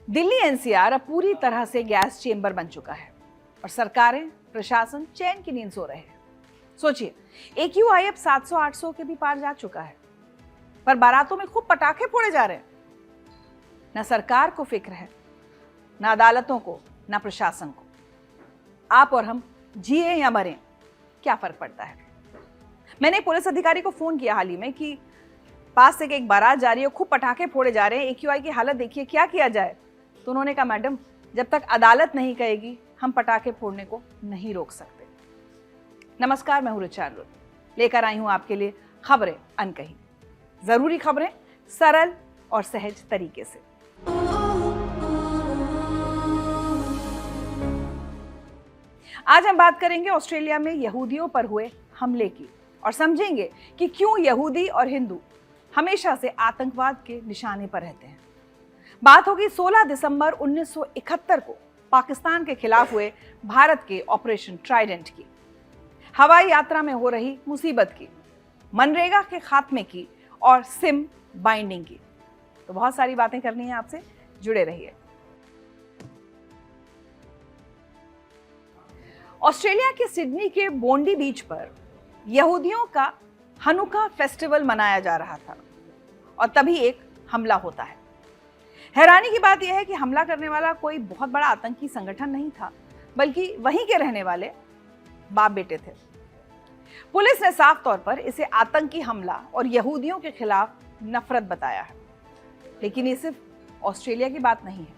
Delhi NCR अब पूरी तरह से गैस चेंबर बन चुका है और सरकारें, प्रशासन चैन की नींद सो रहे हैं। सोचिए, AQI अब 700-800 के भी पार जा चुका है, पर बारातों में खूब पटाखे फोड़े जा रहे हैं। ना सरकार को फिक्र है, ना अदालतों को, ना प्रशासन को। आप और हम जिए या मरें, क्या फर्क पड़ता है? मैंने एक पुलिस अधिकारी को फोन किया हाल ही में कि पास से एक बारात जा रही है, खूब पटाखे फोड़े जा रहे हैं, AQI की हालत देखिए, क्या किया जाए? तो उन्होंने कहा, मैडम, जब तक अदालत नहीं कहेगी हम पटाखे फोड़ने को नहीं रोक सकते। नमस्कार, मैं हूं ऋचा रुद्र, लेकर आई हूं आपके लिए खबरें अनकही, जरूरी खबरें सरल और सहज तरीके से। आज हम बात करेंगे ऑस्ट्रेलिया में यहूदियों पर हुए हमले की और समझेंगे कि क्यों यहूदी और हिंदू हमेशा से आतंकवाद के निशाने पर रहते हैं। बात होगी 16 दिसंबर 1971 को पाकिस्तान के खिलाफ हुए भारत के ऑपरेशन ट्राइडेंट की, हवाई यात्रा में हो रही मुसीबत की, मनरेगा के खात्मे की और सिम बाइंडिंग की। तो बहुत सारी बातें करनी है आपसे, जुड़े रहिए। ऑस्ट्रेलिया के सिडनी के बोंडी बीच पर यहूदियों का हनुका फेस्टिवल मनाया जा रहा था और तभी एक हमला होता है। हैरानी की बात यह है कि हमला करने वाला कोई बहुत बड़ा आतंकी संगठन नहीं था, बल्कि वहीं के रहने वाले बाप बेटे थे। पुलिस ने साफ तौर पर इसे आतंकी हमला और यहूदियों के खिलाफ नफरत बताया है। लेकिन ये सिर्फ ऑस्ट्रेलिया की बात नहीं है।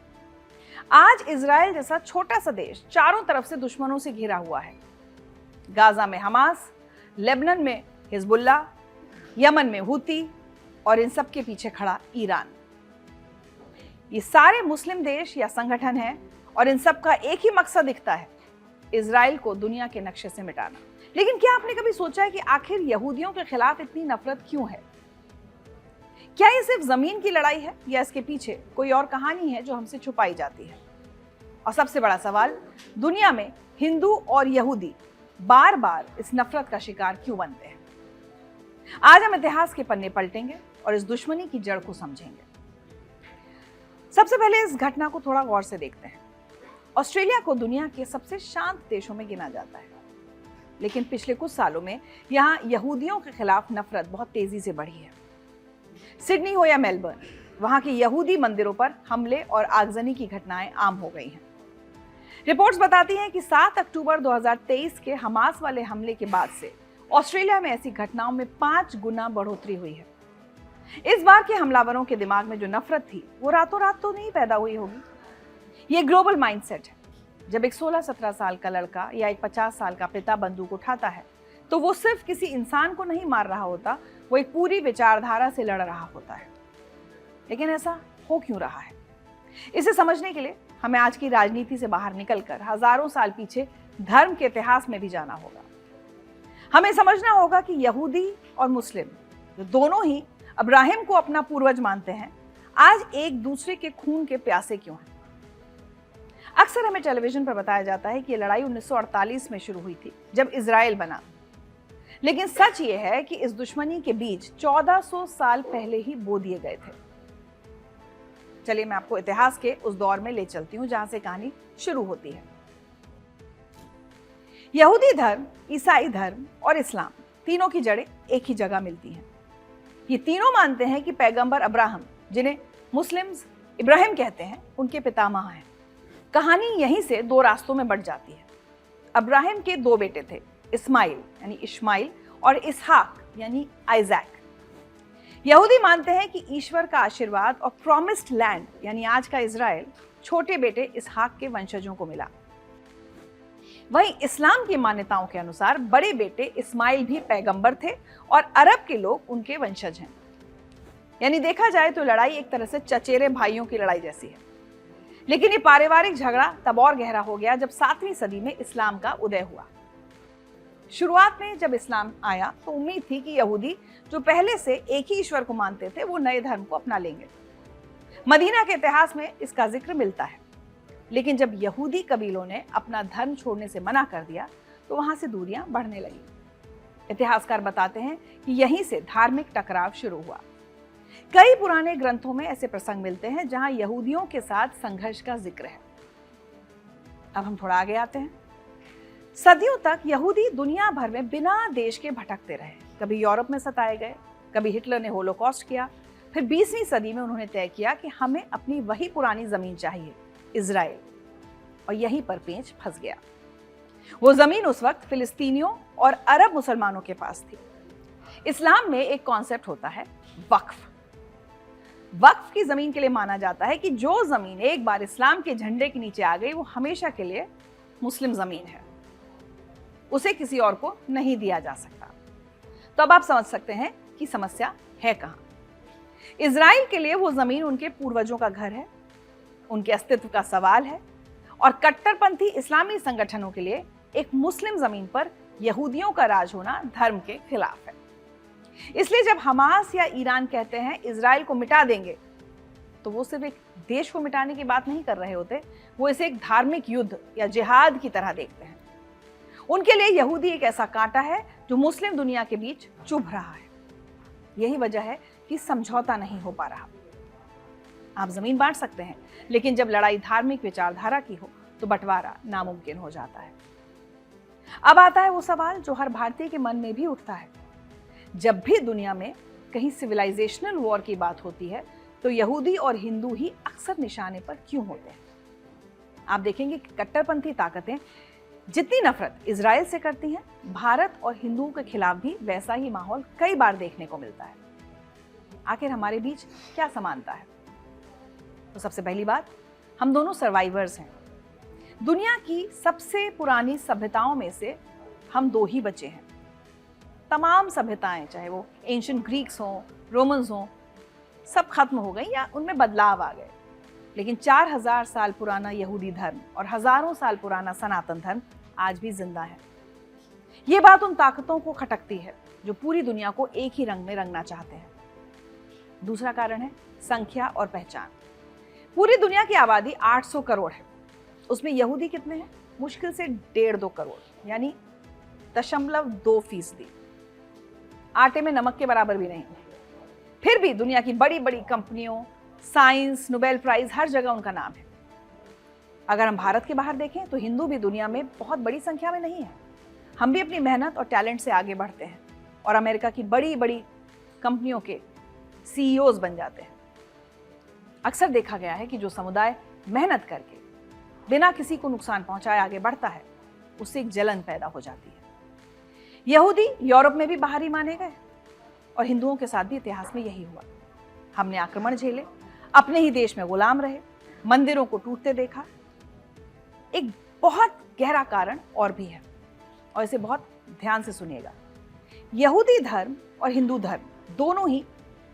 आज इजराइल जैसा छोटा सा देश चारों तरफ से दुश्मनों से घिरा हुआ है। गाजा में हमास, लेबनान में हिजबुल्लाह, यमन में हूती और इन सब के पीछे खड़ा ईरान। ये सारे मुस्लिम देश या संगठन हैं और इन सब का एक ही मकसद दिखता है, इजराइल को दुनिया के नक्शे से मिटाना। लेकिन क्या आपने कभी सोचा है कि आखिर यहूदियों के खिलाफ इतनी नफरत क्यों है? क्या ये सिर्फ जमीन की लड़ाई है या इसके पीछे कोई और कहानी है जो हमसे छुपाई जाती है? और सबसे बड़ा सवाल, दुनिया में हिंदू और यहूदी बार बार इस नफरत का शिकार क्यों बनते हैं? आज हम इतिहास के पन्ने पलटेंगे और इस दुश्मनी की जड़ को समझेंगे। सबसे पहले इस घटना को थोड़ा गौर से देखते हैं। ऑस्ट्रेलिया को दुनिया के सबसे शांत देशों में गिना जाता है, लेकिन पिछले कुछ सालों में यहाँ यहूदियों के खिलाफ नफरत बहुत तेजी से बढ़ी है। सिडनी हो या मेलबर्न, वहाँ के यहूदी मंदिरों पर हमले और आगजनी की घटनाएं आम हो गई हैं। रिपोर्ट्स बताती हैं कि 7 अक्टूबर 2023 के हमास वाले हमले के बाद से ऑस्ट्रेलिया में ऐसी घटनाओं में 5 गुना बढ़ोतरी हुई है। इस बार के हमलावरों के दिमाग में जो नफरत थी वो रातों रात तो नहीं पैदा हुई होगी। ये ग्लोबल माइंडसेट है। जब एक 16-17 साल का लड़का या एक 50 साल का पिता बंदूक उठाता है तो वो सिर्फ किसी इंसान को नहीं मार रहा होता, वो एक पूरी विचारधारा से लड़ रहा होता है। लेकिन ऐसा हो क्यों रहा है? इसे समझने के लिए हमें आज की राजनीति से बाहर निकलकर हजारों साल पीछे धर्म के इतिहास में भी जाना होगा। हमें समझना होगा कि यहूदी और मुस्लिम, जो दोनों ही अब्राहिम को अपना पूर्वज मानते हैं, आज एक दूसरे के खून के प्यासे क्यों हैं? अक्सर हमें टेलीविजन पर बताया जाता है कि ये लड़ाई 1948 में शुरू हुई थी, जब इजराइल बना। लेकिन सच ये है कि इस दुश्मनी के बीज 1400 साल पहले ही बो दिए गए थे। चलिए मैं आपको इतिहास के उस दौर में ले चलती हूं जहां से कहानी शुरू होती है। यहूदी धर्म, ईसाई धर्म और इस्लाम, तीनों की जड़ें एक ही जगह मिलती हैं। ये तीनों मानते हैं कि पैगंबर अब्राहम, जिन्हें मुस्लिम्स इब्राहिम कहते हैं, उनके पितामह हैं। कहानी यहीं से 2 रास्तों में बढ़ जाती है। अब्राहिम के 2 बेटे थे, इस्माइल यानी इश्माइल और इसहाक यानी आइजैक। यहूदी मानते हैं कि ईश्वर का आशीर्वाद और प्रॉमिस्ड लैंड यानी आज का इजराइल छोटे बेटे इसहाक के वंशजों को मिला। वहीं इस्लाम की मान्यताओं के अनुसार बड़े बेटे इस्माइल भी पैगंबर थे और अरब के लोग उनके वंशज हैं। यानी देखा जाए तो लड़ाई एक तरह से चचेरे भाइयों की लड़ाई जैसी है। लेकिन ये पारिवारिक झगड़ा तब और गहरा हो गया जब 7वीं सदी में इस्लाम का उदय हुआ। शुरुआत में जब इस्लाम आया तो उम्मीद थी कि यहूदी, जो पहले से एक ही ईश्वर को मानते थे, वो नए धर्म को अपना लेंगे। मदीना के इतिहास में इसका जिक्र मिलता है। लेकिन जब यहूदी कबीलों ने अपना धर्म छोड़ने से मना कर दिया तो वहां से दूरियां बढ़ने लगी। इतिहासकार बताते हैं कि यहीं से धार्मिक टकराव शुरू हुआ। कई पुराने ग्रंथों में ऐसे प्रसंग मिलते हैं जहां यहूदियों के साथ संघर्ष का जिक्र है। अब हम थोड़ा आगे आते हैं। सदियों तक यहूदी दुनिया भर में बिना देश के भटकते रहे। कभी यूरोप में सताए गए, कभी हिटलर ने होलोकॉस्ट किया, फिर 20वीं सदी में उन्होंने तय किया कि हमें अपनी वही पुरानी जमीन चाहिए, इजराइल, और यहीं पर पेंच फंस गया। वो जमीन उस वक्त फिलिस्तीनियों और अरब मुसलमानों के पास थी। इस्लाम में एक कॉन्सेप्ट होता है वक्फ। वक्फ की जमीन के लिए माना जाता है कि जो जमीन एक बार इस्लाम के झंडे के नीचे आ गई वो हमेशा के लिए मुस्लिम जमीन है, उसे किसी और को नहीं दिया जा सकता। तो अब आप समझ सकते हैं कि समस्या है कहां। इजराइल के लिए वो जमीन उनके पूर्वजों का घर है, उनके अस्तित्व का सवाल है, और कट्टरपंथी इस्लामी संगठनों के लिए एक मुस्लिम जमीन पर यहूदियों का राज होना धर्म के खिलाफ है। इसलिए जब हमास या ईरान कहते हैं इजराइल को मिटा देंगे, तो वो सिर्फ एक देश को मिटाने की बात नहीं कर रहे होते, वो इसे एक धार्मिक युद्ध या जिहाद की तरह देखते हैं। उनके लिए यहूदी एक ऐसा कांटा है जो मुस्लिम दुनिया के बीच चुभ रहा है। यही वजह है कि समझौता नहीं हो पा रहा। आप जमीन बांट सकते हैं, लेकिन जब लड़ाई धार्मिक विचारधारा की हो तो बंटवारा नामुमकिन हो जाता है। अब आता है वो सवाल जो हर भारतीय के मन में भी उठता है। जब भी दुनिया में कहीं सिविलाइजेशनल वॉर की बात होती है तो यहूदी और हिंदू ही अक्सर निशाने पर क्यों होते हैं? आप देखेंगे कि कट्टरपंथी ताकतें जितनी नफरत इजराइल से करती हैं, भारत और हिंदुओं के खिलाफ भी वैसा ही माहौल कई बार देखने को मिलता है। आखिर हमारे बीच क्या समानता है? तो सबसे पहली बात, हम दोनों सर्वाइवर्स हैं। दुनिया की सबसे पुरानी सभ्यताओं में से हम दो ही बचे हैं। तमाम सभ्यताएं, चाहे वो एंशिएंट ग्रीक्स हों, रोमन्स हों, सब खत्म हो गई या उनमें बदलाव आ गए, लेकिन 4000 साल पुराना यहूदी धर्म और हजारों साल पुराना सनातन धर्म आज भी जिंदा है। ये बात उन ताकतों को खटकती है जो पूरी दुनिया को एक ही रंग में रंगना चाहते हैं। दूसरा कारण है संख्या और पहचान। पूरी दुनिया की आबादी 800 करोड़ है, उसमें यहूदी कितने हैं? मुश्किल से 1.5-2 करोड़, यानी 0.2%। आटे में नमक के बराबर भी नहीं। फिर भी दुनिया की बड़ी बड़ी कंपनियों, साइंस, नोबेल प्राइज, हर जगह उनका नाम है। अगर हम भारत के बाहर देखें तो हिंदू भी दुनिया में बहुत बड़ी संख्या में नहीं है। हम भी अपनी मेहनत और टैलेंट से आगे बढ़ते हैं और अमेरिका की बड़ी बड़ी कंपनियों के सीईओज बन जाते हैं। अक्सर देखा गया है कि जो समुदाय मेहनत करके बिना किसी को नुकसान पहुंचाए आगे बढ़ता है, उससे एक जलन पैदा हो जाती है। यहूदी यूरोप में भी बाहरी माने गए और हिंदुओं के साथ भी इतिहास में यही हुआ। हमने आक्रमण झेले, अपने ही देश में गुलाम रहे, मंदिरों को टूटते देखा। एक बहुत गहरा कारण और भी है, और इसे बहुत ध्यान से सुनिएगा। यहूदी धर्म और हिंदू धर्म दोनों ही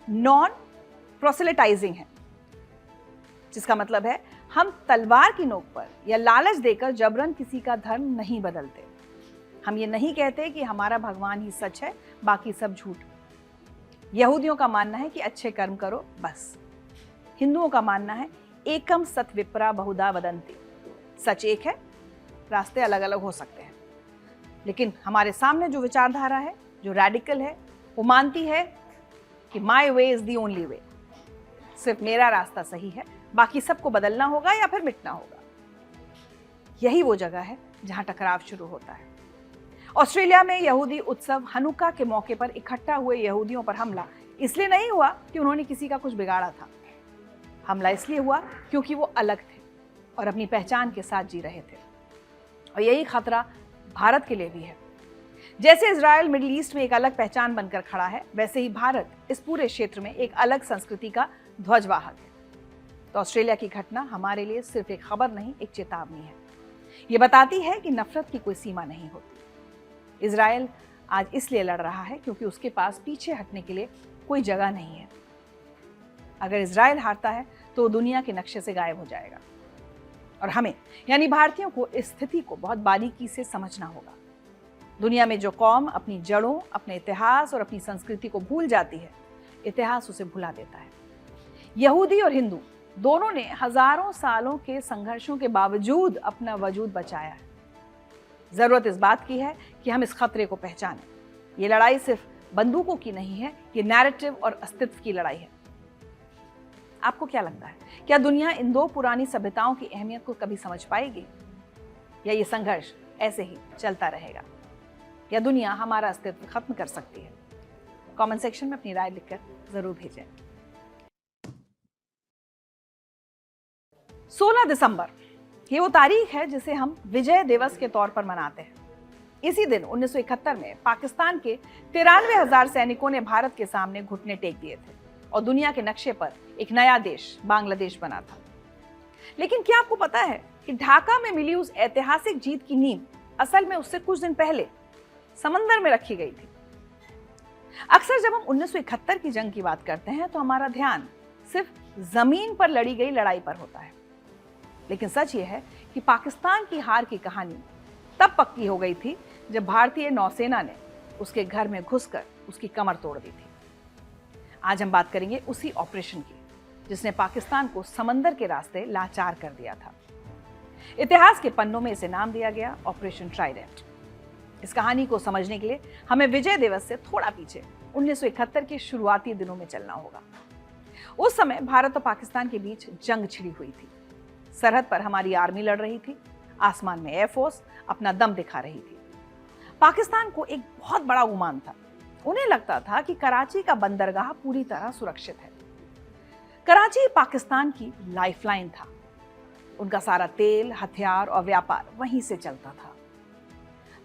नॉन प्रोसेलिटाइजिंग है, जिसका मतलब है हम तलवार की नोक पर या लालच देकर जबरन किसी का धर्म नहीं बदलते। हम ये नहीं कहते कि हमारा भगवान ही सच है, बाकी सब झूठ। यहूदियों का मानना है कि अच्छे कर्म करो बस। हिंदुओं का मानना है एकम सत विप्रा बहुधा वदंती, सच एक है, रास्ते अलग अलग हो सकते हैं। लेकिन हमारे सामने जो विचारधारा है, जो रैडिकल है, वो मानती है कि my way is the only way, सिर्फ मेरा रास्ता सही है, बाकी सबको बदलना होगा या फिर मिटना होगा। यही वो जगह है जहां टकराव शुरू होता है। ऑस्ट्रेलिया में यहूदी उत्सव हनुका के मौके पर इकट्ठा हुए यहूदियों पर हमला इसलिए नहीं हुआ कि उन्होंने किसी का कुछ बिगाड़ा था। हमला इसलिए हुआ क्योंकि वो अलग थे और अपनी पहचान के साथ जी रहे थे। और यही खतरा भारत के लिए भी है। जैसे इजराइल मिडिल ईस्ट में एक अलग पहचान बनकर खड़ा है, वैसे ही भारत इस पूरे क्षेत्र में एक अलग संस्कृति का ध्वजवाहक है। तो ऑस्ट्रेलिया की घटना हमारे लिए सिर्फ एक खबर नहीं, एक चेतावनी है। ये बताती है कि नफरत की कोई सीमा नहीं होती। इजराइल आज इसलिए लड़ रहा है क्योंकि उसके पास पीछे हटने के लिए कोई जगह नहीं है। अगर इजराइल हारता है तो दुनिया के नक्शे से गायब हो जाएगा। और हमें यानी भारतीयों को इस स्थिति को बहुत बारीकी से समझना होगा। दुनिया में जो कौम अपनी जड़ों, अपने इतिहास और अपनी संस्कृति को भूल जाती है, इतिहास उसे भुला देता है। यहूदी और हिंदू दोनों ने हजारों सालों के संघर्षों के बावजूद अपना वजूद बचाया है। जरूरत इस बात की है कि हम इस खतरे को पहचानें। ये लड़ाई सिर्फ बंदूकों की नहीं है, ये नैरेटिव और अस्तित्व की लड़ाई है। आपको क्या लगता है, क्या दुनिया इन दो पुरानी सभ्यताओं की अहमियत को कभी समझ पाएगी, या ये संघर्ष ऐसे ही चलता रहेगा, या दुनिया हमारा अस्तित्व खत्म कर सकती है? कमेंट सेक्शन में अपनी राय लिखकर जरूर भेजें। 16 दिसंबर ये वो तारीख है जिसे हम विजय दिवस के तौर पर मनाते हैं। इसी दिन 1971 में पाकिस्तान के 93,000 सैनिकों ने भारत के सामने घुटने टेक दिए थे और दुनिया के नक्शे पर एक नया देश बांग्लादेश बना था। लेकिन क्या आपको पता है कि ढाका में मिली उस ऐतिहासिक जीत की नींव असल में उससे कुछ दिन पहले समंदर में रखी गई थी। अक्सर जब हम 1971 की जंग की बात करते हैं तो हमारा ध्यान सिर्फ जमीन पर लड़ी गई लड़ाई पर होता है, लेकिन सच ये है कि पाकिस्तान की हार की कहानी तब पक्की हो गई थी जब भारतीय नौसेना ने उसके घर में घुसकर उसकी कमर तोड़ दी थी। आज हम बात करेंगे उसी ऑपरेशन की जिसने पाकिस्तान को समंदर के रास्ते लाचार कर दिया था। इतिहास के पन्नों में इसे नाम दिया गया ऑपरेशन ट्राइडेंट। इस कहानी को समझने के लिए हमें विजय दिवस से थोड़ा पीछे 1971 के शुरुआती दिनों में चलना होगा। उस समय भारत और पाकिस्तान के बीच जंग छिड़ी हुई थी। सरहद पर हमारी आर्मी लड़ रही थी, आसमान में एयरफोर्स अपना दम दिखा रही थी। पाकिस्तान को एक बहुत बड़ा गुमान था। उन्हें लगता था कि कराची का बंदरगाह पूरी तरह सुरक्षित है। कराची पाकिस्तान की लाइफलाइन था। उनका सारा तेल, हथियार और व्यापार वहीं से चलता था।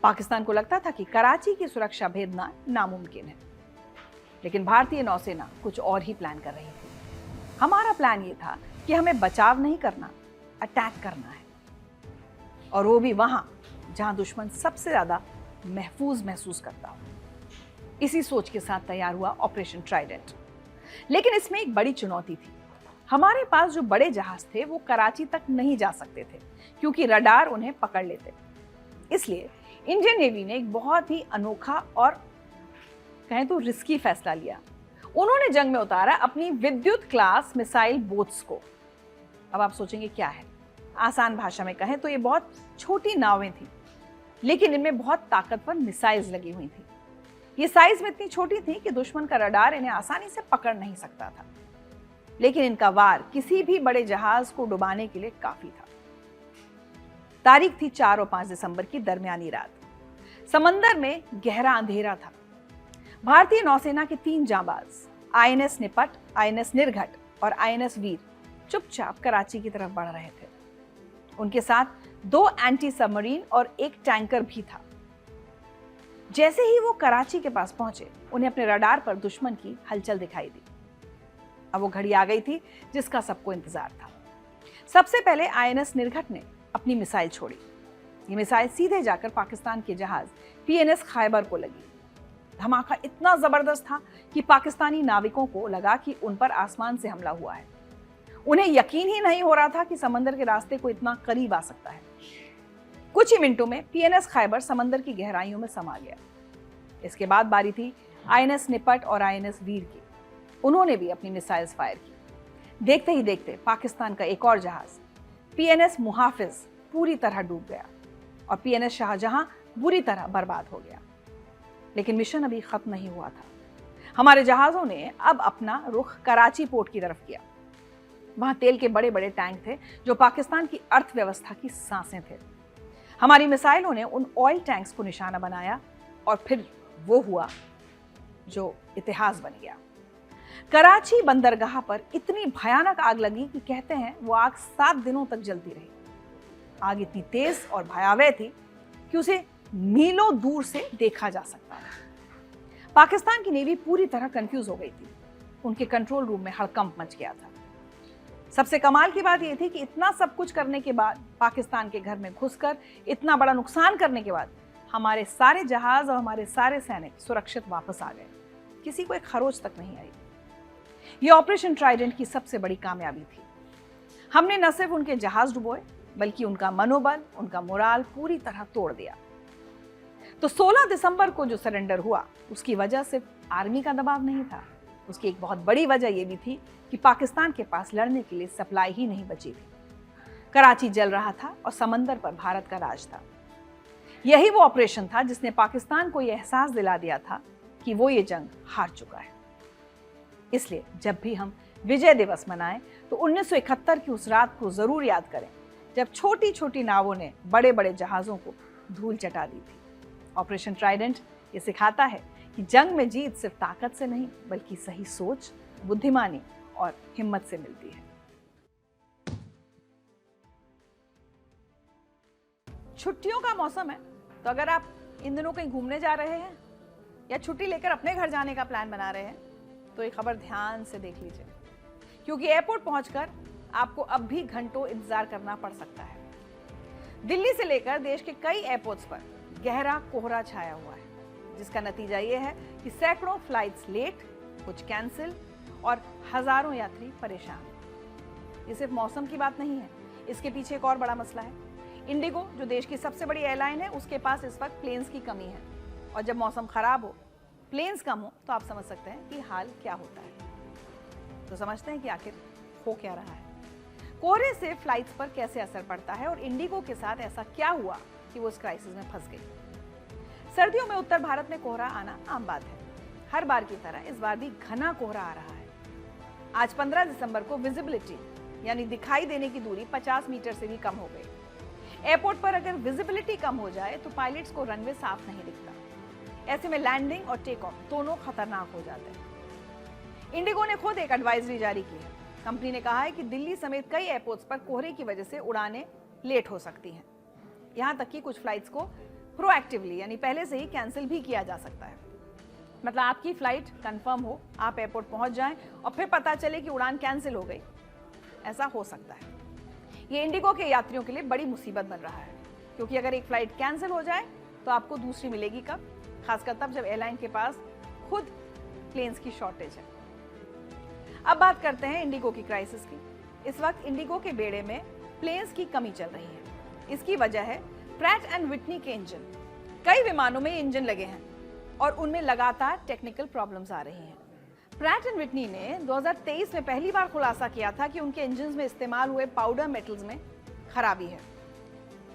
पाकिस्तान को लगता था कि कराची की सुरक्षा भेदना नामुमकिन है, लेकिन भारतीय नौसेना कुछ और ही प्लान कर रही थी। हमारा प्लान ये था कि हमें बचाव नहीं करना, अटैक करना है, और वो भी वहां जहां दुश्मन सबसे ज्यादा महफूज महसूस करता हो। इसी सोच के साथ तैयार हुआ ऑपरेशन ट्राइडेंट। लेकिन इसमें एक बड़ी चुनौती थी। हमारे पास जो बड़े जहाज थे वो कराची तक नहीं जा सकते थे क्योंकि रडार उन्हें पकड़ लेते। इसलिए इंडियन नेवी ने एक बहुत ही अनोखा और कहें तो रिस्की फैसला लिया। उन्होंने जंग में उतारा अपनी विद्युत क्लास मिसाइल बोट्स को। अब आप सोचेंगे क्या है? आसान भाषा में कहें तो ये बहुत छोटी नावें थी, लेकिन इनमें बहुत ताकतवर मिसाइल्स लगी हुई थी। ये साइज में इतनी छोटी थी कि दुश्मन का रडार इन्हें आसानी से पकड़ नहीं सकता था, लेकिन इनका वार किसी भी बड़े जहाज को डुबाने के लिए काफी था। तारीख थी 4 और 5 दिसंबर की दरमियानी रात। समंदर में गहरा अंधेरा था। भारतीय नौसेना के 3 जांबाज आईएनएस निपट, आईएनएस निर्घट और आईएनएस वीर चुपचाप कराची की तरफ बढ़ रहे थे। उनके साथ 2 एंटी सबमरीन और एक टैंकर भी था। जैसे ही वो कराची के पास पहुंचे, उन्हें अपने रडार पर दुश्मन की हलचल दिखाई दी। अब वो घड़ी आ गई थी जिसका सबको इंतजार था। सबसे पहले आईएनएस निर्घट ने अपनी मिसाइल छोड़ी। ये मिसाइल सीधे जाकर पाकिस्तान के जहाज पीएनएस खैबर को लगी। धमाका इतना जबरदस्त था कि पाकिस्तानी नाविकों को लगा कि उन पर आसमान से हमला हुआ है। उन्हें यकीन ही नहीं हो रहा था कि समंदर के रास्ते को इतना करीब आ सकता है। कुछ ही मिनटों में पीएनएस खैबर समंदर की गहराइयों में समा गया। इसके बाद बारी थी आईएनएस निपट और आईएनएस वीर की। उन्होंने भी अपनी मिसाइल्स फायर की। देखते ही देखते पाकिस्तान का एक और जहाज पीएनएस मुहाफिज पूरी तरह डूब गया और पीएनएस शाहजहां बुरी तरह बर्बाद हो गया। लेकिन मिशन अभी खत्म नहीं हुआ था। हमारे जहाजों ने अब अपना रुख कराची पोर्ट की तरफ किया। वहां तेल के बड़े बड़े टैंक थे जो पाकिस्तान की अर्थव्यवस्था की सांसें थे। हमारी मिसाइलों ने उन ऑयल टैंक्स को निशाना बनाया और फिर वो हुआ जो इतिहास बन गया। कराची बंदरगाह पर इतनी भयानक आग लगी कि कहते हैं वो आग 7 दिनों तक जलती रही। आग इतनी तेज और भयावह थी कि उसे मीलों दूर से देखा जा सकता था। पाकिस्तान की नेवी पूरी तरह कंफ्यूज हो गई थी। उनके कंट्रोल रूम में हड़कंप मच गया था। सबसे कमाल की बात यह थी कि इतना सब कुछ करने के बाद, पाकिस्तान के घर में घुसकर इतना बड़ा नुकसान करने के बाद, हमारे सारे जहाज और हमारे सारे सैनिक सुरक्षित वापस आ गए। किसी को एक खरोच तक नहीं आई। यह ऑपरेशन ट्राइडेंट की सबसे बड़ी कामयाबी थी। हमने न सिर्फ उनके जहाज डुबोए, बल्कि उनका मनोबल, उनका मोराल पूरी तरह तोड़ दिया। तो 16 दिसंबर को जो सरेंडर हुआ, उसकी वजह सिर्फ आर्मी का दबाव नहीं था। उसकी एक बहुत बड़ी वजह यह भी थी कि पाकिस्तान के पास लड़ने के लिए सप्लाई ही नहीं बची थी। कराची जल रहा था और समंदर पर भारत का राज था। यही वो ऑपरेशन था जिसने पाकिस्तान को यह एहसास दिला दिया था कि वो ये जंग हार चुका है। इसलिए जब भी हम विजय दिवस मनाएं तो 1971 की उस रात को जरूर याद करें जब छोटी छोटी नावों ने बड़े बड़े जहाजों को धूल चटा दी थी। ऑपरेशन ट्राइडेंट ये सिखाता है कि जंग में जीत सिर्फ ताकत से नहीं बल्कि सही सोच, बुद्धिमानी और हिम्मत से मिलती है। छुट्टियों का मौसम है, तो अगर आप इन दिनों कहीं घूमने जा रहे हैं या छुट्टी लेकर अपने घर जाने का प्लान बना रहे हैं तो ये खबर ध्यान से देख लीजिए, क्योंकि एयरपोर्ट पहुंचकर आपको अब भी घंटों इंतजार करना पड़ सकता है। दिल्ली से लेकर देश के कई एयरपोर्ट्स पर गहरा कोहरा छाया हुआ है, जिसका नतीजा ये है कि सैकड़ों फ्लाइट्स लेट, कुछ कैंसिल और हजारों यात्री परेशान। ये सिर्फ मौसम की बात नहीं है, इसके पीछे एक और बड़ा मसला है। इंडिगो, जो देश की सबसे बड़ी एयरलाइन है, उसके पास इस वक्त प्लेन्स की कमी है, और जब मौसम खराब हो, प्लेन्स कम हो, तो आप समझ सकते हैं कि हाल क्या होता है। तो समझते हैं कि आखिर हो क्या रहा है, कोहरे से फ्लाइट्स पर कैसे असर पड़ता है और इंडिगो के साथ ऐसा क्या हुआ कि वो इस क्राइसिस में फंस गई। सर्दियों में उत्तर भारत में कोहरा आना आम बात है। हर बार की तरह इस बार भी घना कोहरा आ रहा है। आज 15 दिसंबर को विजिबिलिटी यानी दिखाई देने की दूरी 50 मीटर से भी कम हो गई। एयरपोर्ट पर अगर विजिबिलिटी कम हो जाए तो पायलट्स को रनवे साफ नहीं दिखता। ऐसे में लैंडिंग और टेक ऑफ दोनों खतरनाक हो जाते हैं। इंडिगो ने खुद एक एडवाइजरी जारी की है। कंपनी ने कहा है कि दिल्ली समेत कई एयरपोर्ट्स पर कोहरे की वजह से उड़ानें लेट हो सकती हैं। यहां तक कि कुछ फ्लाइट्स को प्रोएक्टिवली यानी पहले से ही कैंसिल भी किया जा सकता है। मतलब आपकी फ्लाइट कंफर्म हो, आप एयरपोर्ट पहुंच जाएं और फिर पता चले कि उड़ान कैंसिल हो गई, ऐसा हो सकता है। ये इंडिगो के यात्रियों के लिए बड़ी मुसीबत बन रहा है, क्योंकि अगर एक फ्लाइट कैंसिल हो जाए तो आपको दूसरी मिलेगी कब, खासकर तब जब एयरलाइन के पास खुद प्लेन्स की शॉर्टेज है। अब बात करते हैं इंडिगो की क्राइसिस की। इस वक्त इंडिगो के बेड़े में प्लेन्स की कमी चल रही है। इसकी वजह है प्रैट एंड विटनी के इंजन। कई विमानों में इंजन लगे हैं और उनमें लगातार टेक्निकल प्रॉब्लम्स आ रही हैं। प्रैट एंड विटनी ने 2023 में पहली बार खुलासा किया था कि उनके इंजन्स में इस्तेमाल हुए पाउडर मेटल्स में खराबी है,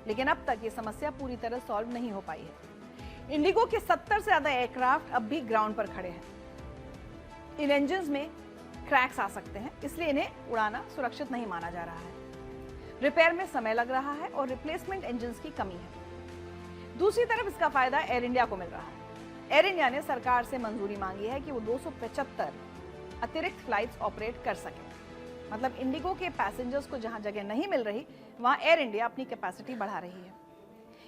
लेकिन अब तक ये समस्या पूरी तरह सॉल्व नहीं हो पाई है। इंडिगो के 70 से ज्यादा एयरक्राफ्ट अब भी ग्राउंड पर खड़े हैं। इन इंजन्स में क्रैक्स आ सकते हैं, इसलिए इन्हें उड़ाना सुरक्षित नहीं माना जा रहा है। रिपेयर में समय लग रहा है और रिप्लेसमेंट इंजन्स की कमी है। दूसरी तरफ इसका फायदा एयर इंडिया को मिल रहा है। एयर इंडिया ने सरकार से मंजूरी मांगी है कि वो 275 अतिरिक्त फ्लाइट्स ऑपरेट कर सके। मतलब इंडिगो के पैसेंजर्स को जहां जगह नहीं मिल रही, वहां एयर इंडिया अपनी कैपेसिटी बढ़ा रही है।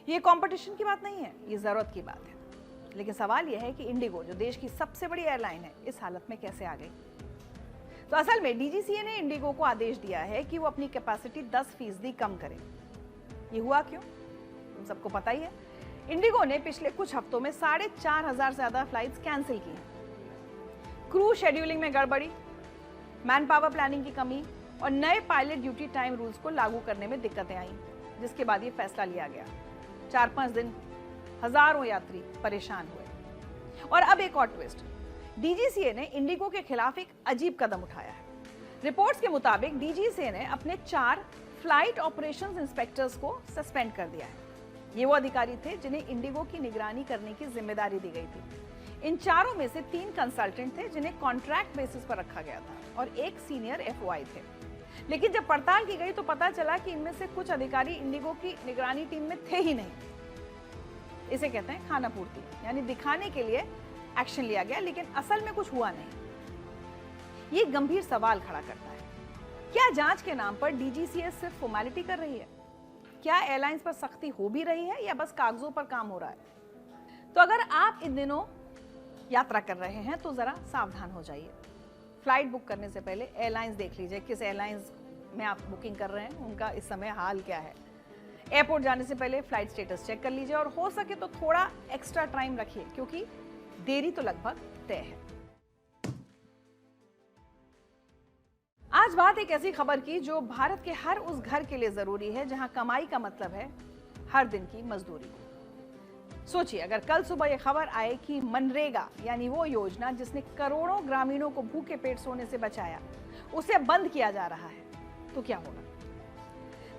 ये कंपटीशन की बात नहीं है, ये जरूरत की बात है। लेकिन सवाल यह है कि इंडिगो, जो देश की सबसे बड़ी एयरलाइन है, इस हालत में कैसे आ गई। तो असल में DGCA ने इंडिगो को आदेश दिया है कि वो अपनी कैपेसिटी 10% कम करे। ये हुआ क्यों, तुम सबको पता ही है। इंडिगो ने पिछले कुछ हफ्तों में 4,500 से ज्यादा फ्लाइट्स कैंसिल की हैं। क्रू शेड्यूलिंग में गड़बड़ी, मैन पावर प्लानिंग की कमी और नए पायलट ड्यूटी टाइम रूल्स को लागू करने में दिक्कतें आईं, जिसके बाद ये फैसला लिया गया। 4-5 दिन हजारों यात्री परेशान हुए। और अब एक और ट्विस्ट, DGCA ने इंडिगो के खिलाफ एक अजीब कदम उठाया है। रिपोर्ट्स के मुताबिक DGCA ने अपने 4 फ्लाइट ऑपरेशंस इंस्पेक्टर्स को सस्पेंड कर दिया है। ये वो अधिकारी थे जिन्हें इंडिगो की निगरानी करने की जिम्मेदारी दी गई थी। इन चारों में से 3 कंसल्टेंट थे जिन्हें कॉन्ट्रैक्ट बेसिस पर रखा गया था और एक सीनियर FOI थे। लेकिन जब पड़ताल की गई तो पता चला कि इनमें से कुछ अधिकारी इंडिगो की निगरानी टीम में थे ही नहीं। इसे कहते हैं खाना पूर्ति, यानी दिखाने के लिए एक्शन लिया गया लेकिन असल में कुछ हुआ नहीं। ये गंभीर सवाल खड़ा करता है, क्या जांच के नाम पर DGCA सिर्फ फॉर्मेलिटी कर रही है? क्या एयरलाइंस पर सख्ती हो भी रही है या बस कागजों पर काम हो रहा है? तो अगर आप इन दिनों यात्रा कर रहे हैं तो जरा सावधान हो जाइए। फ्लाइट बुक करने से पहले एयरलाइंस देख लीजिए, किस एयरलाइंस में आप बुकिंग कर रहे हैं, उनका इस समय हाल क्या है। एयरपोर्ट जाने से पहले फ्लाइट स्टेटस चेक कर लीजिए और हो सके तो थोड़ा एक्स्ट्रा टाइम रखिए, क्योंकि देरी तो लगभग तय है। आज बात एक ऐसी खबर की जो भारत के हर उस घर के लिए जरूरी है जहां कमाई का मतलब है हर दिन की मजदूरी। सोचिए, अगर कल सुबह यह खबर आए कि मनरेगा यानी वो योजना जिसने करोड़ों ग्रामीणों को भूखे पेट सोने से बचाया, उसे बंद किया जा रहा है, तो क्या होगा?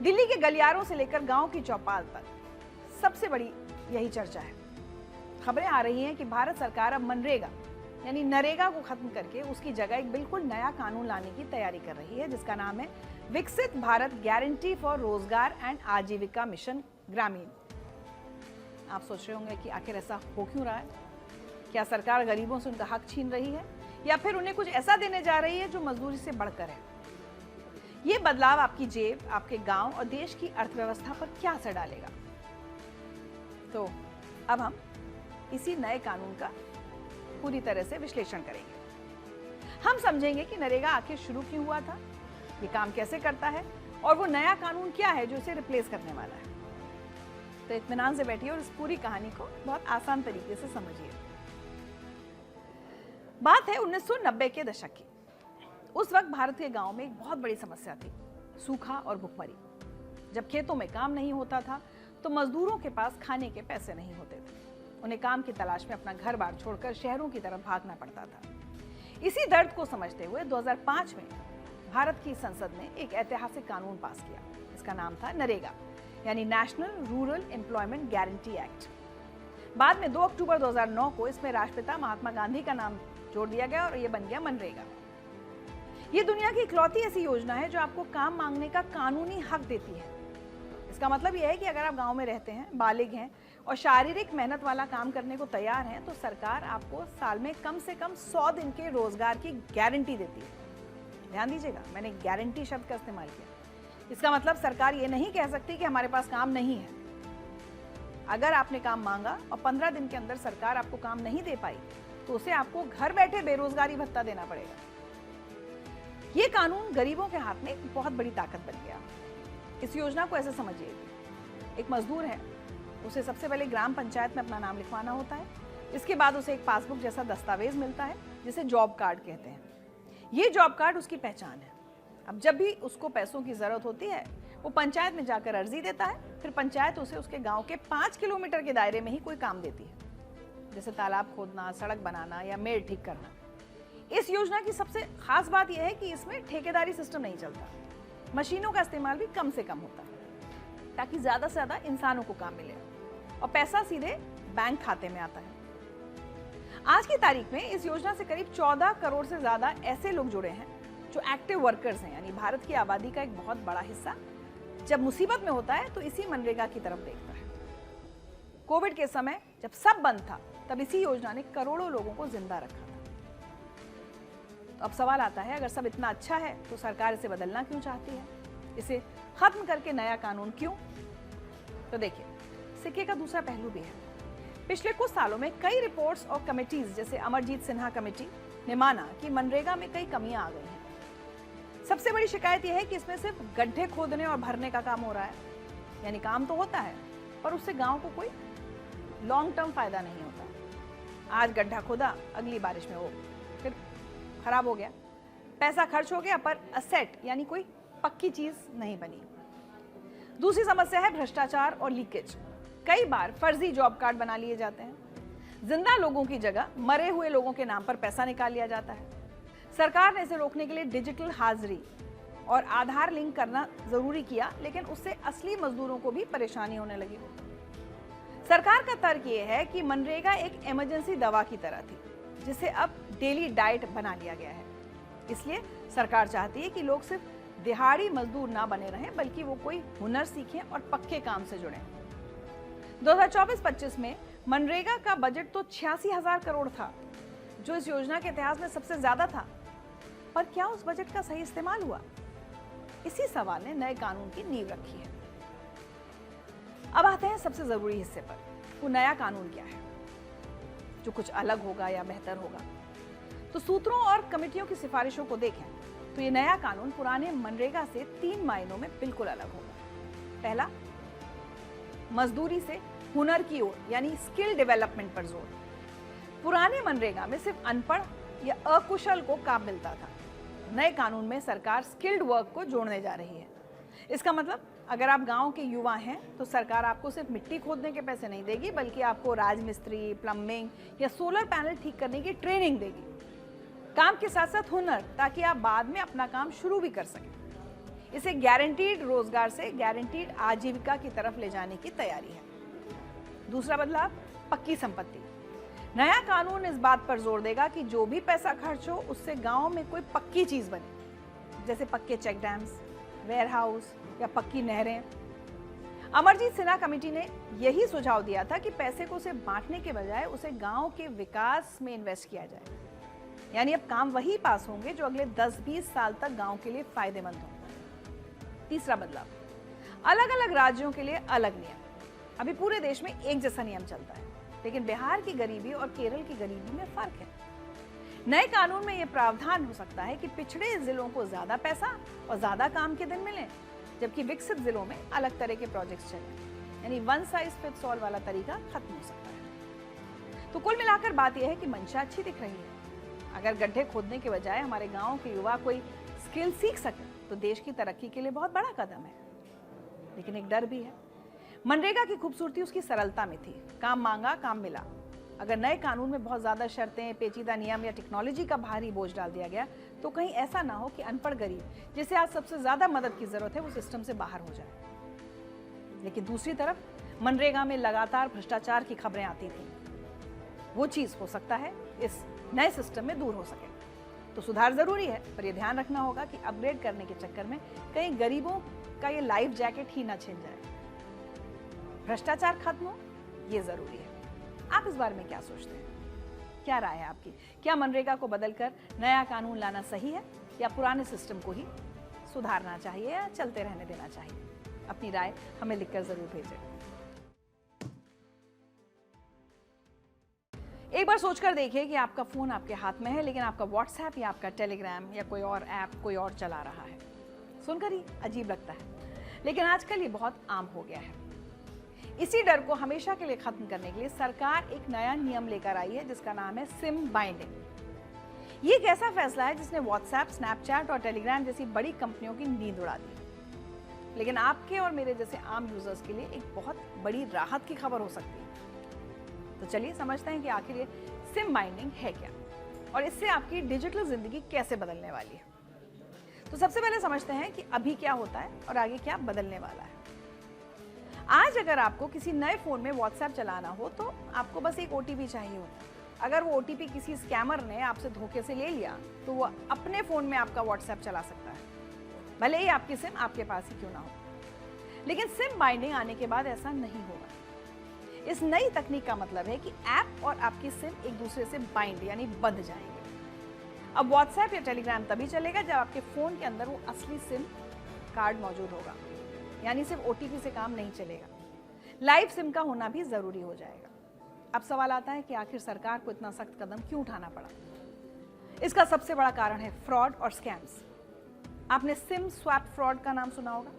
दिल्ली के गलियारों से लेकर गांव की चौपाल तक सबसे बड़ी यही चर्चा है। खबरें आ रही हैं कि भारत सरकार अब मनरेगा यानी नरेगा को खत्म करके उसकी जगह एक बिल्कुल नया कानून लाने की तैयारी कर रही है, जिसका नाम है विकसित भारत गारंटी फॉर रोजगार एंड आजीविका मिशन ग्रामीण। आप सोच रहे होंगे कि आखिर ऐसा हो क्यों रहा है? क्या सरकार गरीबों से उनका हक छीन रही है या फिर उन्हें कुछ ऐसा देने जा रही है जो मजदूरी से बढ़कर है? ये बदलाव आपकी जेब, आपके गांव और देश की अर्थव्यवस्था पर क्या असर डालेगा? तो अब हम इसी नए कानून का पूरी तरह से विश्लेषण करेंगे। हम समझेंगे कि नरेगा आखिर शुरू क्यों हुआ था, ये काम कैसे करता है और वो नया कानून क्या है जो इसे रिप्लेस करने वाला है। तो इत्मीनान से बैठिए और इस पूरी कहानी को बहुत आसान तरीके से समझिए। बात है 1990 के दशक की। उस वक्त भारत के गांव में एक बहुत बड़ी समस्या थी, सूखा और भुखमरी। जब खेतों में काम नहीं होता था तो मजदूरों के पास खाने के पैसे नहीं होते थे। उन्हें काम की तलाश में अपना घर बार छोड़कर शहरों की तरफ भागना पड़ता था। इसी दर्द को समझते हुए 2005 में भारत की संसद ने एक ऐतिहासिक कानून पास किया। इसका नाम था नरेगा, यानी national rural employment guarantee act. बाद में 2 अक्टूबर 2009 को इसमें राष्ट्रपिता महात्मा गांधी का नाम जोड़ दिया गया और यह बन गया मनरेगा। ये दुनिया की इकलौती ऐसी योजना है जो आपको काम मांगने का कानूनी हक देती है। इसका मतलब यह है कि अगर आप गांव में रहते हैं, बालिग हैं और शारीरिक मेहनत वाला काम करने को तैयार हैं, तो सरकार आपको साल में कम से कम 100 दिन के रोजगार की गारंटी देती है। ध्यान दीजिएगा, मैंने गारंटी शब्द का इस्तेमाल किया। इसका मतलब सरकार ये नहीं कह सकती कि हमारे पास काम नहीं है। अगर आपने काम मांगा और 15 दिन के अंदर सरकार आपको काम नहीं दे पाई तो उसे आपको घर बैठे बेरोजगारी भत्ता देना पड़ेगा। ये कानून गरीबों के हाथ में एक बहुत बड़ी ताकत बन गया। इस योजना को ऐसे समझिए, एक मजदूर है, उसे सबसे पहले ग्राम पंचायत में अपना नाम लिखवाना होता है। इसके बाद उसे एक पासबुक जैसा दस्तावेज मिलता है जिसे जॉब कार्ड कहते हैं। ये जॉब कार्ड उसकी पहचान है। अब जब भी उसको पैसों की जरूरत होती है वो पंचायत में जाकर अर्जी देता है, फिर पंचायत उसे उसके गांव के 5 किलोमीटर के दायरे में ही कोई काम देती है, जैसे तालाब खोदना, सड़क बनाना या मेड़ ठीक करना। इस योजना की सबसे खास बात यह है कि इसमें ठेकेदारी सिस्टम नहीं चलता। मशीनों का इस्तेमाल भी कम से कम होता है ताकि ज्यादा से ज्यादा इंसानों को काम मिले और पैसा सीधे बैंक खाते में आता है। आज की तारीख में इस योजना से करीब 14 करोड़ से ज्यादा ऐसे लोग जुड़े हैं जो एक्टिव वर्कर्स हैं, यानी भारत की आबादी का एक बहुत बड़ा हिस्सा जब मुसीबत में होता है तो इसी मनरेगा की तरफ देखता है। कोविड के समय जब सब बंद था तब इसी योजना ने करोड़ों लोगों को जिंदा रखा था। तो अब सवाल आता है, अगर सब इतना अच्छा है तो सरकार इसे बदलना क्यों चाहती है? इसे खत्म करके नया कानून क्यों? तो देखिए, सिक्के का दूसरा पहलू भी है। पिछले कुछ सालों में कई रिपोर्ट्स और कमेटीज जैसे अमरजीत सिन्हा कमेटी ने माना कि मनरेगा में कई कमियां आ गई हैं। सबसे बड़ी शिकायत यह है कि इसमें सिर्फ गड्ढे खोदने और भरने का काम हो रहा है, यानी काम तो होता है पर उससे गांव को कोई लॉन्ग टर्म फायदा नहीं होता। आज गड्ढा खोदा, अगली बारिश में वो फिर खराब हो गया, पैसा खर्च हो गया पर असेट यानी कोई पक्की चीज नहीं बनी। दूसरी समस्या है भ्रष्टाचार और लीकेज। कई बार फर्जी जॉब कार्ड बना लिए जाते हैं। जिंदा लोगों की जगह मरे हुए लोगों के नाम पर पैसा निकाल लिया जाता है। सरकार ने इसे रोकने के लिए डिजिटल हाजिरी और आधार लिंक करना जरूरी किया, लेकिन उससे असली मजदूरों को भी परेशानी होने लगी। सरकार का तर्क यह है कि मनरेगा एक इमरजेंसी दवा की तरह थी जिसे अब डेली डाइट बना लिया गया है। इसलिए सरकार चाहती है कि लोग सिर्फ दिहाड़ी मजदूर ना बने रहें, बल्कि वो कोई हुनर सीखें और पक्के काम से जुड़ें। 2024-25 में मनरेगा का बजट तो 86,000 करोड़ था, जो इस योजना के इतिहास में सबसे ज्यादा था। पर क्या उस बजट का सही इस्तेमाल हुआ? इसी सवाल ने नए कानून की नींव रखी है। अब आते हैं सबसे जरूरी हिस्से पर, वो नया कानून क्या है जो कुछ अलग होगा या बेहतर होगा। तो सूत्रों और कमेटियों की सिफारिशों को देखें तो ये नया कानून पुराने मनरेगा से 3 मायनों में बिल्कुल अलग होगा। पहला, मजदूरी से हुनर की ओर यानी स्किल डेवलपमेंट पर जोर। पुराने मनरेगा में सिर्फ अनपढ़ या अकुशल को काम मिलता था। नए कानून में सरकार स्किल्ड वर्क को जोड़ने जा रही है। इसका मतलब अगर आप गांव के युवा हैं तो सरकार आपको सिर्फ मिट्टी खोदने के पैसे नहीं देगी, बल्कि आपको राजमिस्त्री, प्लम्बिंग या सोलर पैनल ठीक करने की ट्रेनिंग देगी। काम के साथ साथ हुनर, ताकि आप बाद में अपना काम शुरू भी कर सकें। इसे गारंटीड रोजगार से गारंटीड आजीविका की तरफ ले जाने की तैयारी है। दूसरा बदलाव, पक्की संपत्ति। नया कानून इस बात पर जोर देगा कि जो भी पैसा खर्च हो उससे गांव में कोई पक्की चीज बने, जैसे पक्के चेक डैम्स, वेयर हाउस या पक्की नहरें। अमरजीत सिन्हा कमेटी ने यही सुझाव दिया था कि पैसे को उसे बांटने के बजाय उसे गांव के विकास में इन्वेस्ट किया जाए। यानी अब काम वही पास होंगे जो अगले 10-20 साल तक गांव के लिए फायदेमंद हों। तीसरा बदलाव, अलग अलग राज्यों के लिए अलग नियम। अभी पूरे देश में एक जैसा नियम चलता है, लेकिन बिहार की गरीबी और केरल की गरीबी में फर्क है। नए कानून में यह प्रावधान हो सकता है कि पिछड़े जिलों को ज्यादा पैसा और ज्यादा काम के दिन मिले, जबकि विकसित जिलों में अलग तरह के प्रोजेक्ट्स चले। यानी वन साइज फिट्स ऑल वाला तरीका खत्म हो सकता है। तो कुल मिलाकर बात यह है कि मंशा अच्छी दिख रही है। अगर गड्ढे खोदने के बजाय हमारे गांव के युवा कोई स्किल सीख सके तो देश की तरक्की के लिए बहुत बड़ा कदम है। लेकिन एक डर भी है। मनरेगा की खूबसूरती उसकी सरलता में थी, काम मांगा काम मिला। अगर नए कानून में बहुत ज्यादा शर्तें, पेचीदा नियम या टेक्नोलॉजी का भारी बोझ डाल दिया गया तो कहीं ऐसा ना हो कि अनपढ़ गरीब जिसे आज सबसे ज्यादा मदद की जरूरत है वो सिस्टम से बाहर हो जाए। लेकिन दूसरी तरफ मनरेगा में लगातार भ्रष्टाचार की खबरें आती थी। वो चीज हो सकता है इस नए सिस्टम में दूर हो सके। तो सुधार जरूरी है, पर यह ध्यान रखना होगा कि अपग्रेड करने के चक्कर में कहीं गरीबों का ये लाइफ जैकेट ही ना छिन जाए। भ्रष्टाचार खत्म हो, ये जरूरी है। आप इस बारे में क्या सोचते हैं? क्या राय है आपकी? क्या मनरेगा को बदलकर नया कानून लाना सही है या पुराने सिस्टम को ही सुधारना चाहिए या चलते रहने देना चाहिए? अपनी राय हमें लिखकर जरूर भेजें। एक बार सोचकर देखिए कि आपका फोन आपके हाथ में है, लेकिन आपका व्हाट्सएप या आपका टेलीग्राम या कोई और ऐप कोई और चला रहा है। सुनकर ही अजीब लगता है, लेकिन आजकल ये बहुत आम हो गया है। इसी डर को हमेशा के लिए खत्म करने के लिए सरकार एक नया नियम लेकर आई है जिसका नाम है सिम बाइंडिंग। ये एक ऐसा फैसला है जिसने व्हाट्सएप, स्नैपचैट और टेलीग्राम जैसी बड़ी कंपनियों की नींद उड़ा दी। लेकिन आपके और मेरे जैसे आम यूजर्स के लिए एक बहुत बड़ी राहत की खबर हो सकती है। तो चलिए समझते हैं कि आखिर ये सिम बाइंडिंग है क्या और इससे आपकी डिजिटल जिंदगी कैसे बदलने वाली है। तो सबसे पहले समझते हैं कि अभी क्या होता है और आगे क्या बदलने वाला है। आज अगर आपको किसी नए फोन में व्हाट्सएप चलाना हो तो आपको बस एक ओटीपी चाहिए होता है। अगर वो ओटीपी किसी स्कैमर ने आपसे धोखे से ले लिया तो वो अपने फोन में आपका व्हाट्सएप चला सकता है, भले ही आपकी सिम आपके पास ही क्यों ना हो। लेकिन सिम बाइंडिंग आने के बाद ऐसा नहीं होगा। इस नई तकनीक का मतलब है कि ऐप और आपकी सिम एक दूसरे से बाइंड यानी बंध जाएंगे। अब व्हाट्सएप या टेलीग्राम तभी चलेगा जब आपके फोन के अंदर वो असली सिम कार्ड मौजूद होगा, यानी सिर्फ ओटीपी से काम नहीं चलेगा। लाइव सिम का होना भी जरूरी हो जाएगा। अब सवाल आता है कि आखिर सरकार को इतना सख्त कदम क्यों उठाना पड़ा? इसका सबसे बड़ा कारण है फ्रॉड और स्कैम्स। आपने सिम स्वैप फ्रॉड का नाम सुना होगा।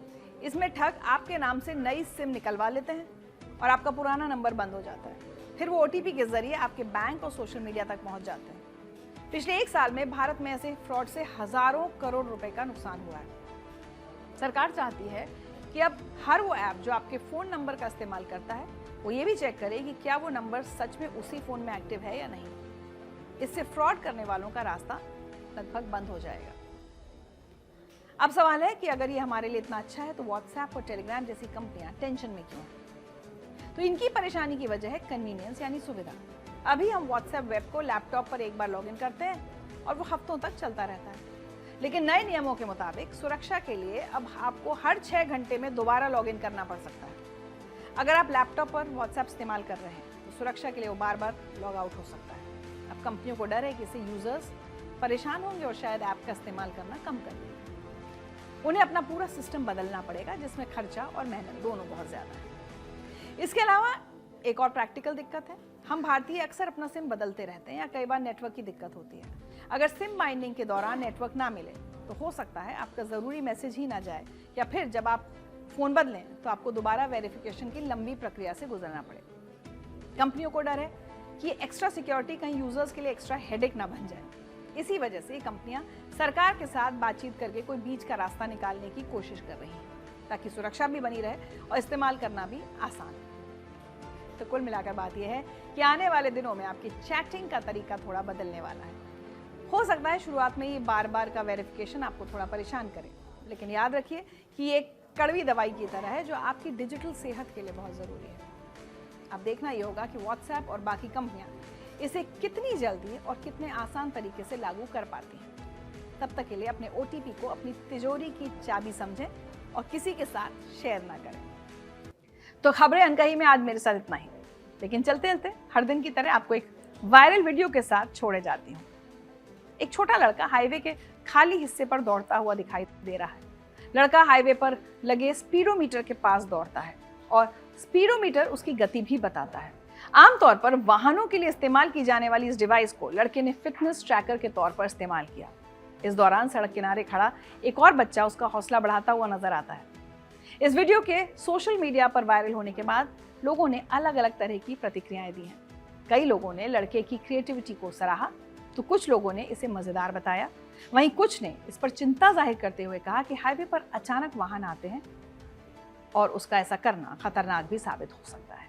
इसमें ठग आपके नाम से नई सिम निकलवा लेते हैं और आपका पुराना नंबर बंद हो जाता है। फिर वो ओटीपी के जरिए आपके बैंक और सोशल मीडिया तक पहुंच जाते हैं। पिछले एक साल में भारत में ऐसे फ्रॉड से हजारों करोड़ रुपए का नुकसान हुआ है। सरकार चाहती है कि अब हर वो ऐप जो आपके फोन नंबर का इस्तेमाल करता है वो ये भी चेक करे कि क्या वो नंबर सच में उसी फोन में एक्टिव है या नहीं। इससे फ्रॉड करने वालों का रास्ता लगभग बंद हो जाएगा। अब सवाल है कि अगर ये हमारे लिए इतना अच्छा है तो व्हाट्सएप और टेलीग्राम जैसी कंपनियां टेंशन में क्यों हैं? तो इनकी परेशानी की वजह है कन्वीनियंस यानी सुविधा। अभी हम व्हाट्सएप वेब को लैपटॉप पर एक बार लॉगिन करते हैं और वो हफ्तों तक चलता रहता है। लेकिन नए नियमों के मुताबिक सुरक्षा के लिए अब आपको हर 6 घंटे में दोबारा लॉगिन करना पड़ सकता है। अगर आप लैपटॉप पर व्हाट्सएप इस्तेमाल कर रहे हैं तो सुरक्षा के लिए वो बार बार लॉग आउट हो सकता है। अब कंपनियों को डर है कि इससे यूजर्स परेशान होंगे और शायद ऐप का इस्तेमाल करना कम कर देंगे। उन्हें अपना पूरा सिस्टम बदलना पड़ेगा जिसमें खर्चा और मेहनत दोनों बहुत ज्यादा है। इसके अलावा एक और प्रैक्टिकल दिक्कत है। हम भारतीय अक्सर अपना सिम बदलते रहते हैं या कई बार नेटवर्क की दिक्कत होती है। अगर सिम बाइंडिंग के दौरान नेटवर्क ना मिले तो हो सकता है आपका ज़रूरी मैसेज ही ना जाए, या फिर जब आप फ़ोन बदलें तो आपको दोबारा वेरिफिकेशन की लंबी प्रक्रिया से गुजरना पड़े। कंपनियों को डर है कि ये एक्स्ट्रा सिक्योरिटी कहीं यूजर्स के लिए एक्स्ट्रा हेडेक ना बन जाए। इसी वजह से कंपनियां सरकार के साथ बातचीत करके कोई बीच का रास्ता निकालने की कोशिश कर रही हैं ताकि सुरक्षा भी बनी रहे और इस्तेमाल करना भी आसान हो। तो कुल मिलाकर बात यह है कि आने वाले दिनों में आपकी चैटिंग का तरीका थोड़ा बदलने वाला है। हो सकता है शुरुआत में ये बार बार का वेरिफिकेशन आपको थोड़ा परेशान करे, लेकिन याद रखिए कि ये एक कड़वी दवाई की तरह है जो आपकी डिजिटल सेहत के लिए बहुत ज़रूरी है। अब देखना ये होगा कि व्हाट्सएप और बाकी कंपनियां इसे कितनी जल्दी और कितने आसान तरीके से लागू कर पाती हैं। तब तक के लिए अपने OTP को अपनी तिजोरी की चाबी समझें और किसी के साथ शेयर ना करें। तो खबरें अनकही में आज मेरे साथ इतना ही, लेकिन चलते चलते हर दिन की तरह आपको एक वायरल वीडियो के साथ छोड़े जाती हूँ। एक छोटा लड़का हाईवे के खाली हिस्से पर दौड़ता हुआ दिखाई दे रहा है। लड़का हाईवे पर लगे स्पीडोमीटर के पास दौड़ता है और स्पीडोमीटर उसकी गति भी बताता है। आमतौर पर वाहनों के लिए इस्तेमाल की जाने वाली इस डिवाइस को लड़के ने फिटनेस ट्रैकर के तौर पर इस्तेमाल किया। इस दौरान सड़क किनारे खड़ा एक और बच्चा उसका हौसला बढ़ाता हुआ नजर आता है। इस वीडियो के सोशल मीडिया पर वायरल होने के बाद लोगों ने अलग अलग तरह की प्रतिक्रियाएं दी हैं। कई लोगों ने लड़के की क्रिएटिविटी को सराहा, तो कुछ लोगों ने इसे मजेदार बताया। वहीं कुछ ने इस पर चिंता जाहिर करते हुए कहा कि हाईवे पर अचानक वाहन आते हैं और उसका ऐसा करना खतरनाक भी साबित हो सकता है।